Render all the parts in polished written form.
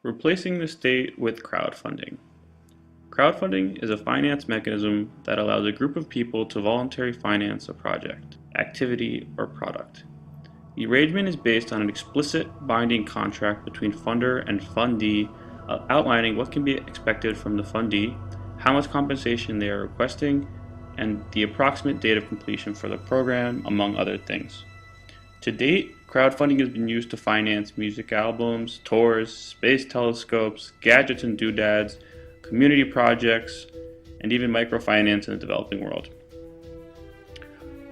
Replacing the state with crowdfunding. Crowdfunding is a finance mechanism that allows a group of people to voluntarily finance a project, activity, or product. The arrangement is based on an explicit binding contract between funder and fundee, outlining what can be expected from the fundee, how much compensation they are requesting, and the approximate date of completion for the program, among other things. To date, crowdfunding has been used to finance music albums, tours, space telescopes, gadgets and doodads, community projects, and even microfinance in the developing world.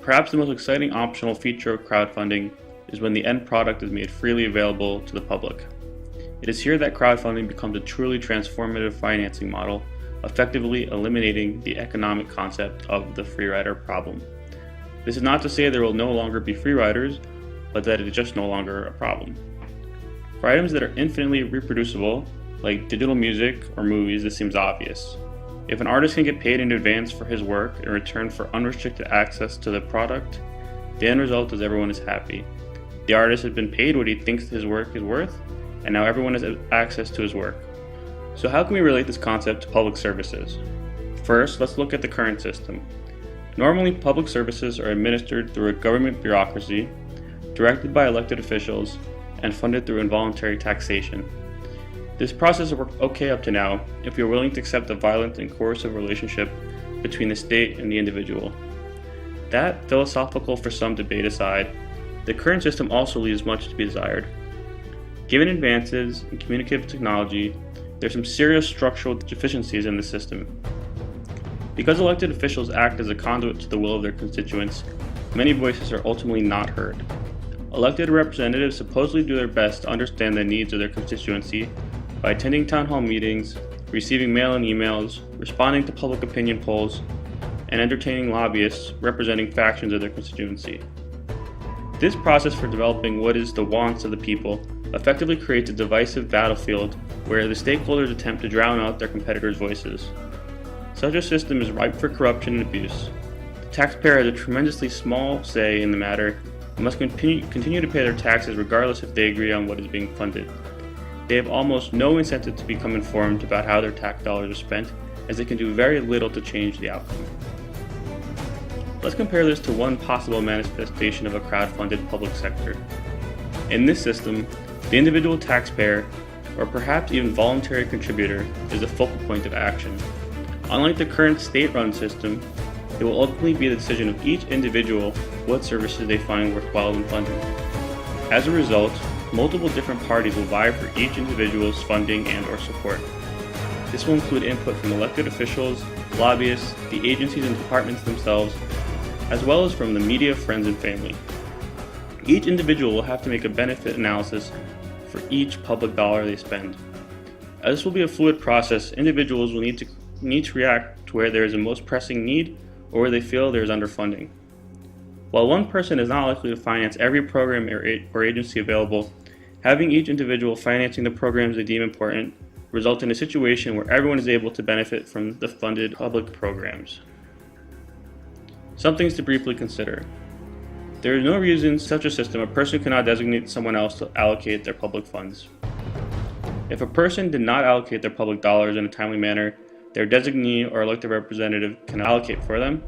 Perhaps the most exciting optional feature of crowdfunding is when the end product is made freely available to the public. It is here that crowdfunding becomes a truly transformative financing model, effectively eliminating the economic concept of the free rider problem. This is not to say there will no longer be free riders, but that it is just no longer a problem. For items that are infinitely reproducible, like digital music or movies, this seems obvious. If an artist can get paid in advance for his work in return for unrestricted access to the product, the end result is everyone is happy. The artist has been paid what he thinks his work is worth, and now everyone has access to his work. So how can we relate this concept to public services? First, let's look at the current system. Normally, public services are administered through a government bureaucracy, directed by elected officials, and funded through involuntary taxation. This process has worked okay up to now if you're willing to accept the violent and coercive relationship between the state and the individual. That philosophical for some debate aside, the current system also leaves much to be desired. Given advances in communicative technology, there's some serious structural deficiencies in the system. Because elected officials act as a conduit to the will of their constituents, many voices are ultimately not heard. Elected representatives supposedly do their best to understand the needs of their constituency by attending town hall meetings, receiving mail-in emails, responding to public opinion polls, and entertaining lobbyists representing factions of their constituency. This process for developing what is the wants of the people effectively creates a divisive battlefield where the stakeholders attempt to drown out their competitors' voices. Such a system is ripe for corruption and abuse. The taxpayer has a tremendously small say in the matter and must continue to pay their taxes regardless if they agree on what is being funded. They have almost no incentive to become informed about how their tax dollars are spent, as they can do very little to change the outcome. Let's compare this to one possible manifestation of a crowd-funded public sector. In this system, the individual taxpayer, or perhaps even voluntary contributor, is the focal point of action. Unlike the current state-run system, it will ultimately be the decision of each individual what services they find worthwhile in funding. As a result, multiple different parties will vie for each individual's funding and/or support. This will include input from elected officials, lobbyists, the agencies and departments themselves, as well as from the media, friends, and family. Each individual will have to make a benefit analysis for each public dollar they spend. As this will be a fluid process, individuals will need to react to where there is a most pressing need or where they feel there is underfunding. While one person is not likely to finance every program or agency available, having each individual financing the programs they deem important results in a situation where everyone is able to benefit from the funded public programs. Some things to briefly consider. There is no reason in such a system a person cannot designate someone else to allocate their public funds. If a person did not allocate their public dollars in a timely manner, their designee or elected representative can allocate for them,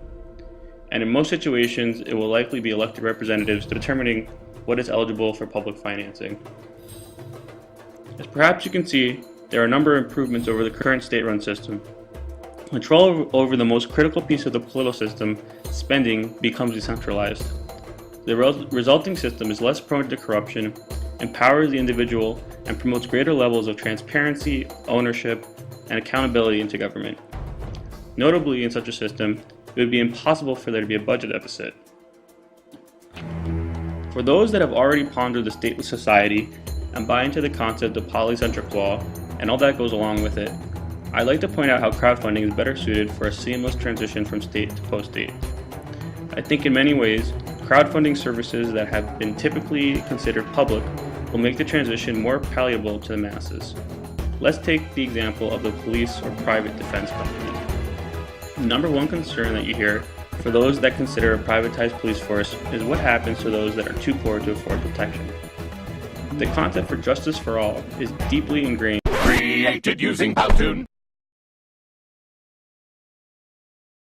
and in most situations it will likely be elected representatives determining what is eligible for public financing. As perhaps you can see, there are a number of improvements over the current state-run system. Control over the most critical piece of the political system, spending, becomes decentralized. The resulting system is less prone to corruption, empowers the individual, and promotes greater levels of transparency, ownership, and accountability into government. Notably, in such a system, it would be impossible for there to be a budget deficit. For those that have already pondered the stateless society and buy into the concept of polycentric law and all that goes along with it, I'd like to point out how crowdfunding is better suited for a seamless transition from state to post-state. I think in many ways, crowdfunding services that have been typically considered public will make the transition more palatable to the masses. Let's take the example of the police or private defense company. The number one concern that you hear for those that consider a privatized police force is what happens to those that are too poor to afford protection. The concept for justice for all is deeply ingrained Created using Powtoon.